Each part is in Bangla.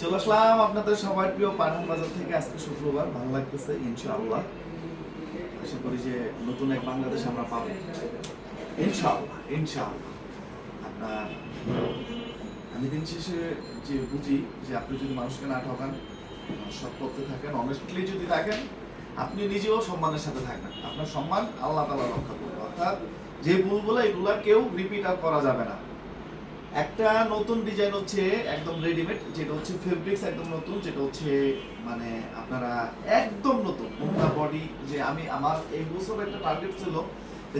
চলে আসলাম আপনাদের সবার প্রিয় পাঠান বাজার থেকে। আজকে শুক্রবার, ভালো লাগতেছে ইনশাআল্লাহ। আশা করি যে নতুন এক বাংলাদেশ আমরা পাবো ইনশাআল্লাহ ইনশাআল্লাহ। আপনার আমি দিন শেষে যে বুঝি যে আপনি যদি মানুষকে না ঠকান, সৎ পথে থাকেন, অনেস্টলি যদি থাকেন, আপনি নিজেও সম্মানের সাথে থাকবেন। আপনার সম্মান আল্লাহ তাআলা রক্ষা করবে। অর্থাৎ যে ভুলগুলো এগুলা কেউ রিপিট আর করা যাবে না। একটা নতুন ডিজাইন হচ্ছে একদম রেডিমেড, যেটা হচ্ছে ফেব্রিক্স একদম নতুন, যেটা হচ্ছে মানে আপনারা একদম নতুন ওন্না বডি। যে আমার এই বছর একটা টার্গেট ছিল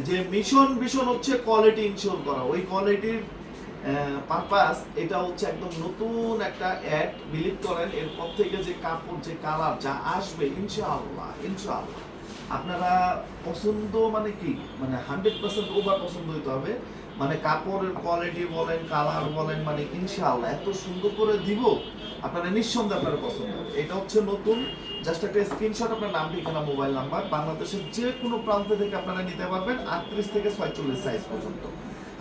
যে মিশন হচ্ছে কোয়ালিটি ইনশিওর করা। ওই কোয়ালিটির পারপাস এটা হচ্ছে একদম নতুন একটা অ্যাড। বিলিভ করেন এরপর থেকে যে কাপড়, যে কালার যা আসবে ইনশাআল্লাহ ইনশাআল্লাহ আপনারা পছন্দ মানে কি মানে 100% ওভার পছন্দ হইতে হবে। মানে কাপড়ের কোয়ালিটি বলেন, কালার বলেন, মানে ইনশাআল্লাহ এত সুন্দর করে দিব আপনারা নিঃসন্দেহে আপনারা পছন্দ হবে। এটা হচ্ছে নতুন। জাস্ট একটা স্ক্রিনশট, আপনার নাম, ঠিকানা, মোবাইল নাম্বার, বাংলাদেশের যে কোনো প্রান্ত থেকে আপনারা নিতে পারবেন 38 থেকে 46 সাইজ পর্যন্ত।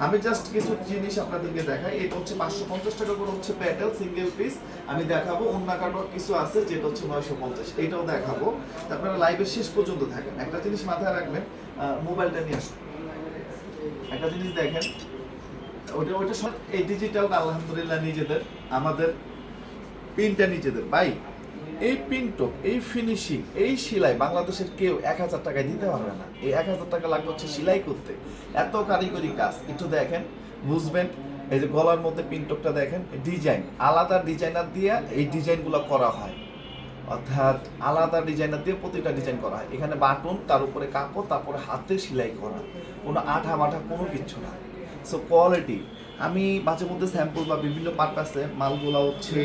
আমি জাস্ট কিছু জিনিস আপনাদেরকে দেখাই। এটা হচ্ছে 550 টাকা করে হচ্ছে প্যাটেল সিঙ্গেল পিস। আমি দেখাবো অন্য কাটার কিছু আছে যেটা হচ্ছে 950, এটাও দেখাবো। আপনারা লাইভের শেষ পর্যন্ত থাকেন। একটা জিনিস মাথায় রাখবেন, মোবাইলটা নিয়ে আসুন। একটা জিনিস দেখেন, ওইটা সব এই ডিজিটাল আলহামদুলিল্লাহ নিজেদের, আমাদের পিনটা নিজেদের ভাই। এই পিনটক, এই ফিনিশিং, এই সেলাই বাংলাদেশের কেউ 1000 টাকায় দিতে পারবে না। এই 1000 টাকা লাগবে হচ্ছে সেলাই করতে, এত কারিগরি কাজ। একটু দেখেন বুঝবেন। এই যে গলার মধ্যে পিনটকটা দেখেন, ডিজাইন আলাদা ডিজাইনার দিয়ে এই ডিজাইনগুলো করা হয়। অর্থাৎ আলাদা ডিজাইনার দিয়ে প্রতিটা ডিজাইন করা হয়। এখানে বাটন, তার উপরে কাপড়, তারপরে হাতে সেলাই করা, কোনো আঠা মাঠা কোনো কিচ্ছু না। সো কোয়ালিটি আমি মাঝে মধ্যে স্যাম্পল বা বিভিন্ন পারপাসে মালগুলো হচ্ছে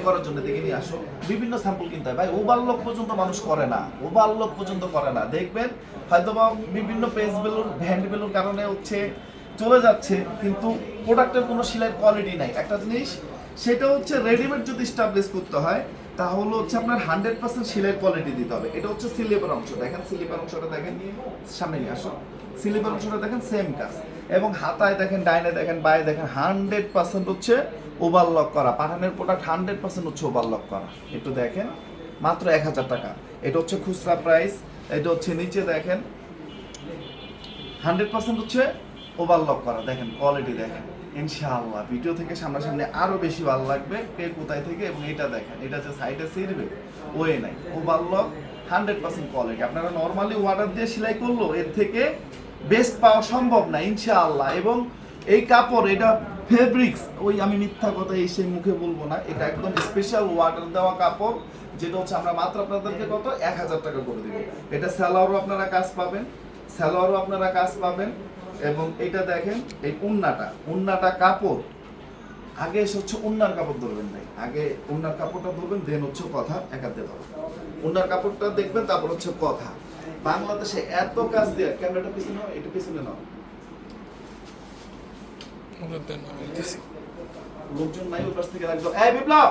করার জন্য দেখে নিয়ে আসো। বিভিন্ন স্যাম্পল কিনতে হয় ভাই। ওভারলক পর্যন্ত মানুষ করে না, ওভারলক পর্যন্ত করে না। দেখবেন হয়তো বা বিভিন্ন পেজ ভ্যালুর, ভ্যান্ড ভ্যালুর কারণে হচ্ছে চলে যাচ্ছে, কিন্তু প্রোডাক্টের কোনো সেলাইয়ের কোয়ালিটি নাই। একটা জিনিস সেটা হচ্ছে রেডিমেড যদি স্টাবলিশ করতে হয় তাহলে হচ্ছে আপনার 100% সেলাইয়ের কোয়ালিটি দিতে হবে। এটা হচ্ছে স্লিপের অংশ, দেখেন স্লিপের অংশটা দেখেন, সামনে নিয়ে আসো। স্লিপের অংশটা দেখেন সেম কাজ, এবং হাতায় দেখেন, ডাইনে দেখেন, বায়ে দেখেন, 100% হচ্ছে ওভারলক করা। পাঠানের প্রোডাক্ট 100% হচ্ছে ওভারলক করা। একটু দেখেন, মাত্র 1000 টাকা। এটা হচ্ছে খুচরা প্রাইস। এটা হচ্ছে নিচে দেখেন 100% হচ্ছে ওভারলক করা। দেখেন কোয়ালিটি দেখেন ইনশাআল্লাহ ভিডিও থেকে সামনাসামনি আরো বেশি ভালো লাগবে কে কোথায় থেকে। এবং এটা দেখেন, এটা যে সাইডে ছিড়বে ওয়ে নাই, ওভারলক 100% কোয়ালিটি। আপনারা নরমালি অর্ডার দিয়ে সেলাই করলো এর থেকে বেস্ট পাওয়া সম্ভব না ইনশাআল্লাহ। এবং এই কাপড়, এটা ফেব্রিক্স, ওই আমি মিথ্যা কথা এসে মুখে বলবো না, এটা একদম স্পেশাল ওয়াটার দেওয়া কাপড়, যেটা হচ্ছে আমরা মাত্র আপনাদেরকে কত 1000 টাকা করে দিব। এটা সালোয়ারও আপনারা কাজ পাবেন, সালোয়ারও আপনারা কাজ পাবেন। এবং এটা দেখেন, এই উন্নাটা কাপড়, আগে এসে হচ্ছে উন্নার কাপড় ধরবেন নাই, আগে উন্নার কাপড়টা ধরবেন, দেন হচ্ছে কথা একাতে ধরবেন। উন্নার কাপড়টা দেখবেন, তারপর হচ্ছে কথা। বাংলাদেশে এত কাজ দিয়ে, ক্যামেরাটা পিছনে নাও, এটা পিছনে নাও, লোকজন নাই ওই পাশ থেকে রাখবো। এই বিপ্লব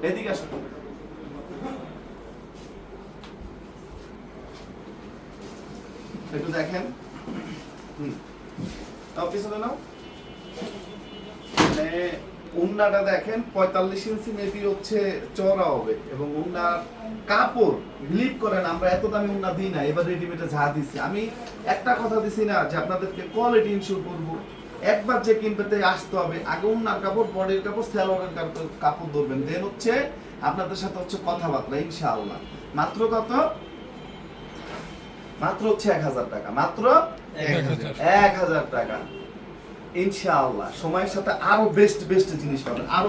এদিকে আসো, একটু দেখেন। তাও পিছনে নাও। মানে উন্নাটা দেখেন 45 ইঞ্চি মেবি হচ্ছে চওড়া হবে। এবং উন্নার কাপড় বিলিভ করেন আমরা এত দামি উন্না দিই না। এবার রেডিমেডে যা দিছি, আমি একটা কথা দিছি না যে আপনাদেরকে কোয়ালিটি ইনশিওর করবো। একবার যে কিনতে আসতে হবে, আগে উন্নার কাপড়, বডির কাপড়, সালোয়ারের কাপড় ধরবেন, দেন হচ্ছে আপনাদের সাথে হচ্ছে কথাবার্তা ইনশাআল্লাহ। মাত্র কত? মাত্র হচ্ছে 1000 টাকা, মাত্র 1000 টাকা ইনশাআল্লাহ। সময়ের সাথে আরো বেস্ট জিনিস পাবেন, আরো